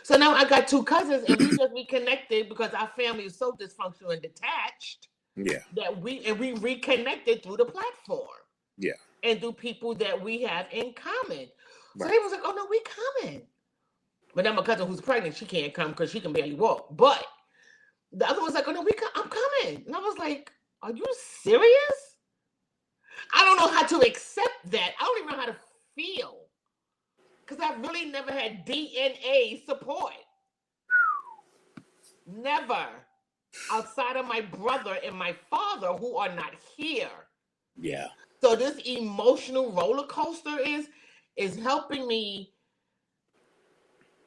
A: So now I got two cousins, and we just reconnected because our family is so dysfunctional and detached.
B: Yeah.
A: That we reconnected through the platform.
B: Yeah.
A: And through people that we have in common.
B: Right.
A: So they was like, oh no, we coming. But then my cousin who's pregnant, she can't come because she can barely walk. But the other one's like, oh no, I'm coming. And I was like, are you serious? I don't know how to accept that. I don't even know how to feel. Because I really never had DNA support. Never. Outside of my brother and my father, who are not here.
B: Yeah.
A: So this emotional roller coaster is helping me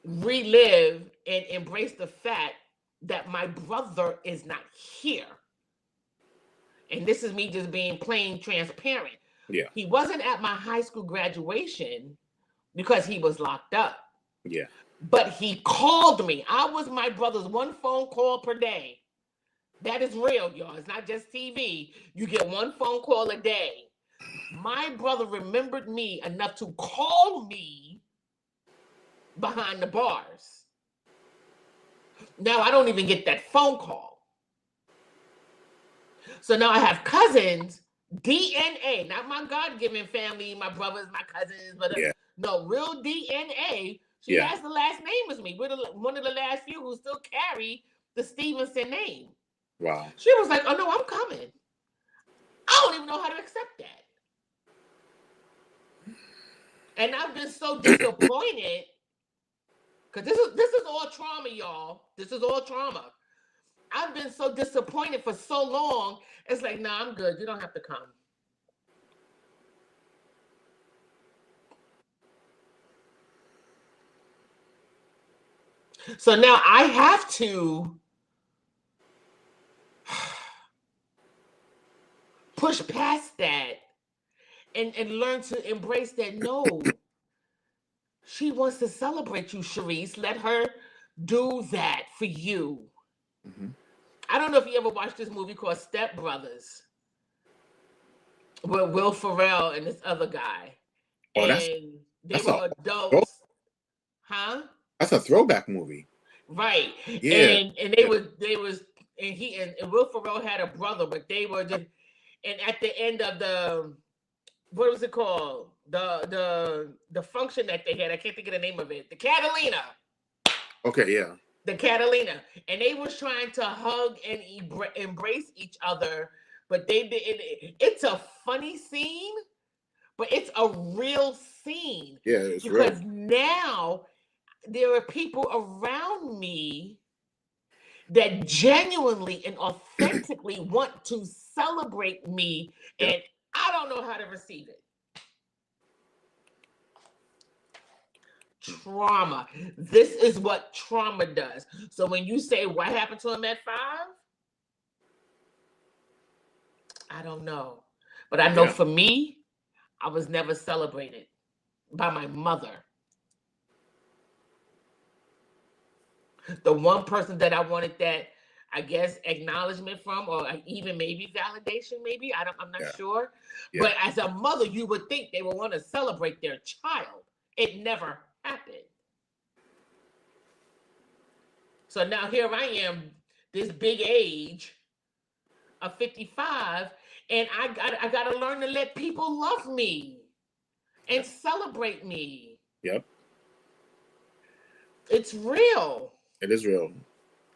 A: relive and embrace the fact that my brother is not here. and this is me just being plain transparent.
B: Yeah.
A: He wasn't at my high school graduation because he was locked up.
B: Yeah.
A: But he called me. I was my brother's one phone call per day. That is real, y'all. It's not just TV. You get one phone call a day. My brother remembered me enough to call me behind the bars. Now I don't even get that phone call. So now I have cousins, DNA, not my God-given family, my brothers, my cousins, but no, real DNA. She has the last name as me. We're one of the last few who still carry the Stevenson name.
B: Wow.
A: She was like, oh no, I'm coming. I don't even know how to accept that. And I've been so disappointed because this is all trauma, y'all. This is all trauma. I've been so disappointed for so long. It's like, nah, I'm good. You don't have to come. So now I have to push past that and learn to embrace that. No, she wants to celebrate you, Cherise. Let her do that for you. Mm-hmm. I don't know if you ever watched this movie called Step Brothers with Will Ferrell and this other guy.
B: Oh,
A: and they were adults. Huh?
B: That's a throwback movie.
A: Right. Yeah. And they was and he and Will Ferrell had a brother, but they were just, and at the end of the, what was it called? The function that they had, I can't think of the name of it. The Catalina.
B: Okay, yeah.
A: The Catalina. And they was trying to hug and embrace each other, but they didn't. It's a funny scene, but it's a real scene.
B: Yeah, it's
A: because
B: real.
A: Now there are people around me that genuinely and authentically want to celebrate me, and I don't know how to receive it. Trauma. This is what trauma does. So when you say what happened to him at 5, I don't know. But I know for me, I was never celebrated by my mother. The one person that I wanted that, I guess, acknowledgement from, or even maybe validation, maybe, I'm not sure. Yeah. But as a mother, you would think they would want to celebrate their child. It never happened. So now here I am, this big age of 55, and I got to learn to let people love me and celebrate me.
B: Yep.
A: It's real.
B: It is real.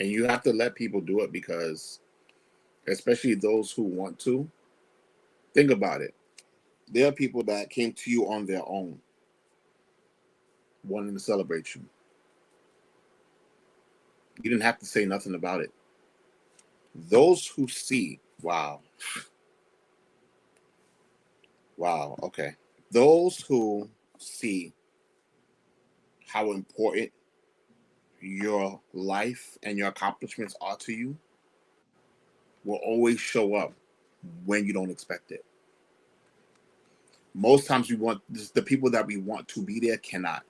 B: And you have to let people do it because, especially those who want to, think about it. There are people that came to you on their own, wanting to celebrate you. You didn't have to say nothing about it. Those who see, wow, okay. Those who see how important your life and your accomplishments are to you will always show up when you don't expect it. Most times the people that we want to be there cannot.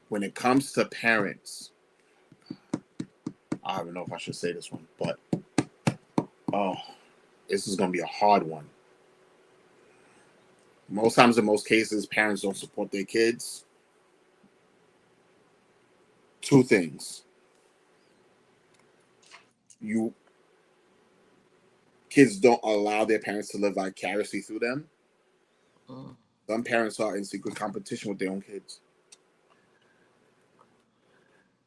B: When it comes to parents, I don't know if I should say this one, but this is going to be a hard one. Most times, in most cases, parents don't support their kids. 2 things. Kids don't allow their parents to live vicariously through them. Some parents are in secret competition with their own kids.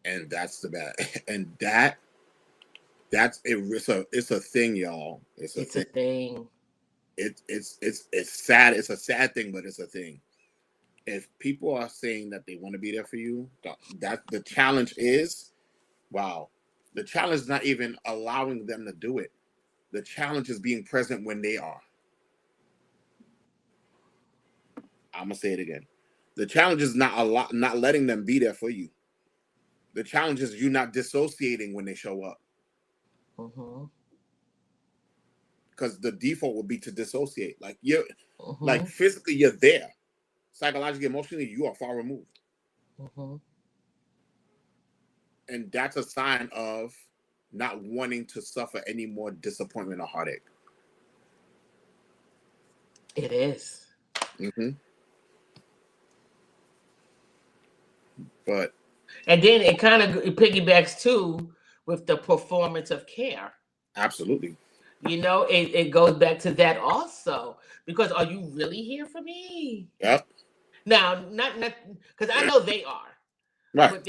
B: And that's the bad. And that's it's a thing, y'all. It's a thing. It's sad. It's a sad thing, but it's a thing. If people are saying that they want to be there for you, that the challenge is, the challenge is not even allowing them to do it. The challenge is being present when they are. I'm gonna say it again. The challenge is not letting them be there for you. The challenge is you not dissociating when they show up.
A: Mm-hmm.
B: because the default would be to dissociate. Like you're, like
A: Mm-hmm.
B: physically you're there, psychologically, emotionally you are far removed,
A: Mm-hmm.
B: and that's a sign of not wanting to suffer any more disappointment or heartache.
A: It is.
B: Mm-hmm. But
A: And then it kind of piggybacks too with the performance of care.
B: absolutely,
A: You know, it goes back to that also. Because are you really here for me?
B: yep,
A: Now, not because I know they are,
B: right,
A: but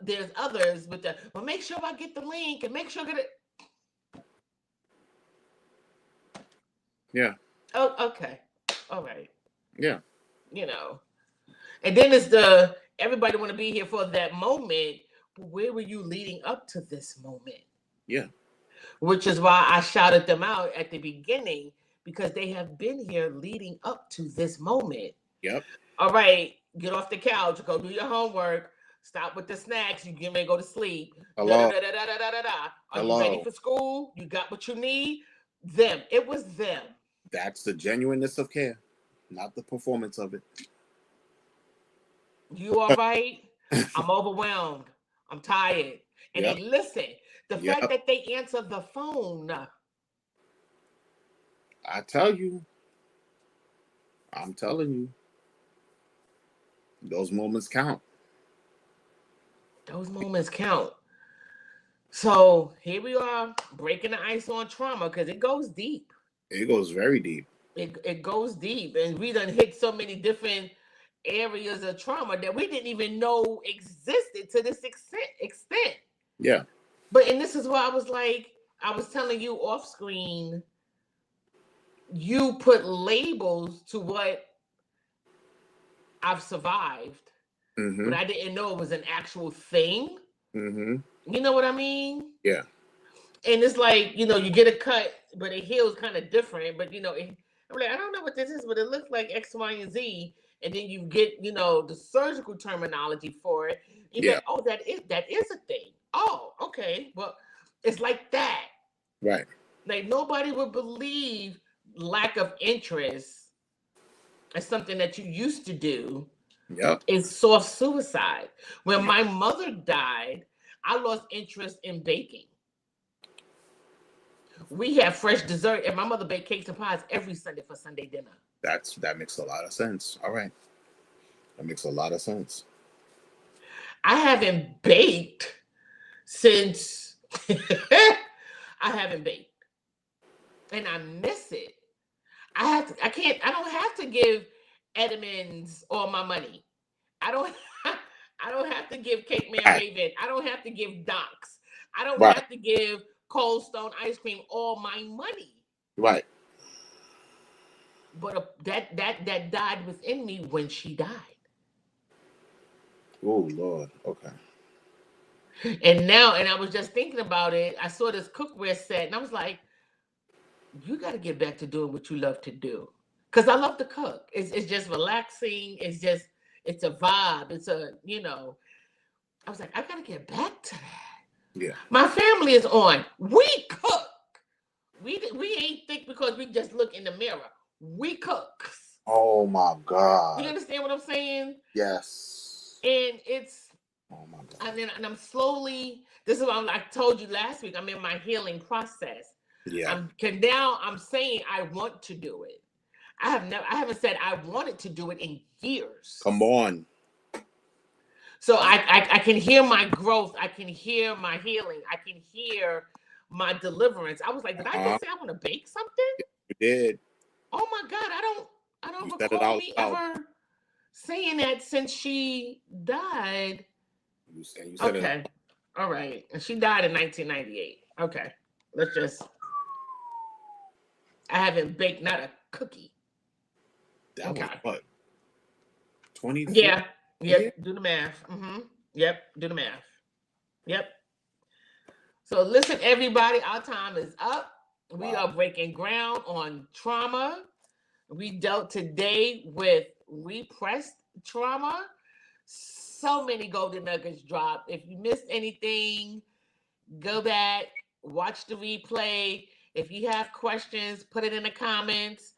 A: there's others with the well. Make sure I get the link and make sure I get it.
B: yeah,
A: Oh, okay, all right.
B: yeah,
A: You know, and then it's the everybody want to be here for that moment. But where were you leading up to this moment?
B: yeah,
A: Which is why I shouted them out at the beginning because they have been here leading up to this moment.
B: yep.
A: All right, get off the couch, go do your homework, stop with the snacks, you get ready to go to sleep. Da, da,
B: Hello,
A: da, da, da, da, da, da. Are you ready
B: hello.
A: for school? You got what you need? Them. It was them.
B: That's the genuineness of care, not the performance of it.
A: You all right? I'm overwhelmed. I'm tired. And they
B: Yep,
A: listen. The fact
B: yep.
A: that they answer the phone,
B: I tell you, I'm telling you, those moments count.
A: those moments count. So here we are breaking the ice on trauma because it goes deep.
B: It goes very deep.
A: It goes deep, and we done hit so many different areas of trauma that we didn't even know existed to this extent.
B: Yeah,
A: But and this is why I was like, I was telling you off screen, you put labels to what I've survived, but
B: mm-hmm,
A: I didn't know it was an actual thing.
B: mm-hmm,
A: You know what I mean?
B: yeah,
A: And it's like, you get a cut, but it heals kind of different. But I'm like, I don't know what this is, but it looks like X, Y, and Z. And then you get, the surgical terminology for it. You're
B: yeah,
A: like, oh, that is a thing. Oh, okay. Well, it's like that.
B: right.
A: Like nobody would believe lack of interest is something that you used to do
B: Yep.
A: is soft suicide. When my mother died, I lost interest in baking. We have fresh dessert, and my mother baked cakes and pies every Sunday for Sunday dinner.
B: That makes a lot of sense. All right, that makes a lot of sense.
A: I haven't baked since I haven't baked, and I miss it. I don't have to give Edmonds all my money. I don't. I don't have to give Cake Man
B: Right,
A: Raven. I don't have to give Docs. I don't
B: right,
A: have to give Cold Stone Ice Cream all my money.
B: right.
A: But that died within me when she died.
B: Oh Lord. Okay.
A: And now, and I was just thinking about it. I saw this cookware set, and I was like, "You got to get back to doing what you love to do." Because I love to cook. It's just relaxing. It's a vibe. I was like, I got to get back to that.
B: Yeah.
A: My family is on. We cook. We ain't think because we just look in the mirror. We cook.
B: Oh my
A: You
B: God.
A: understand what I'm saying?
B: Yes.
A: And it's
B: Oh my God.
A: and I'm slowly. This is what I told you last week. I'm in my healing process.
B: Yeah.
A: Now I'm saying I want to do it. I haven't said I wanted to do it in years.
B: Come on.
A: So I can hear my growth. I can hear my healing. I can hear my deliverance. I was like, did I
B: Uh-huh.
A: just say I want to bake something?
B: You did.
A: Oh my God, I don't
B: You said it
A: recall
B: out
A: me
B: loud.
A: ever saying that since she died.
B: You said it.
A: Okay. All right. And she died in 1998. Okay. Let's just I haven't baked not a cookie.
B: That was
A: Okay.
B: what? 24
A: Yeah.
B: years?
A: Yep. Do the math. Yep. Do the math. Yep. So listen, everybody, our time is up. We
B: Wow.
A: are breaking ground on trauma. We dealt today with repressed trauma. So many golden nuggets dropped. If you missed anything, go back, watch the replay. If you have questions, put it in the comments.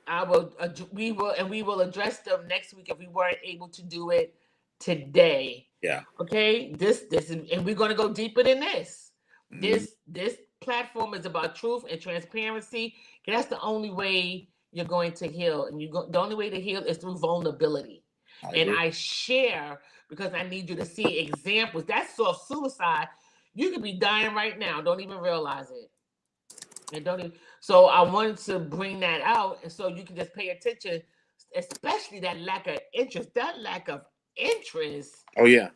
A: I will. We will address them next week if we weren't able to do it today.
B: Yeah.
A: Okay. This is, and we're going to go deeper than this.
B: Mhm.
A: This platform is about truth and transparency. That's the only way you're going to heal, and the only way to heal is through vulnerability. I share because I need you to see examples. That's self-suicide. You could be dying right now. Don't even realize it. And don't even, so I wanted to bring that out, and so you can just pay attention, especially that lack of interest. That lack of interest.
B: Oh yeah.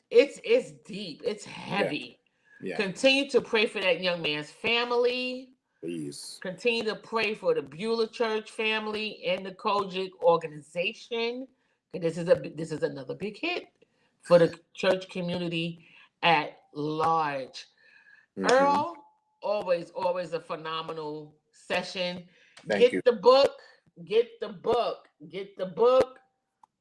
A: It's deep. It's heavy.
B: Yeah.
A: Continue to pray for that young man's family.
B: Please.
A: Continue to pray for the Beulah Church family and the Kojic organization. This is another big hit for the church community at large.
B: Mhm.
A: Earl, always a phenomenal session.
B: Thank you.
A: The book. Get the book. Get the book.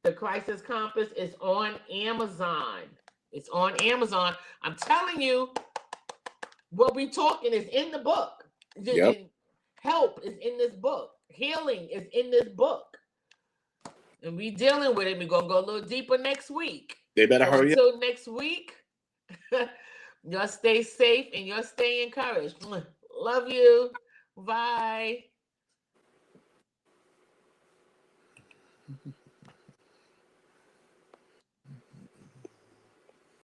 A: The Crisis Compass is on Amazon. It's on Amazon. I'm telling you, what we talking is in the book.
B: Yep.
A: Help is in this book. Healing is in this book. And we dealing with it. We're going to go a little deeper next week.
B: They better hurry up.
A: Until next week, y'all stay safe and y'all stay encouraged. Love you. Bye.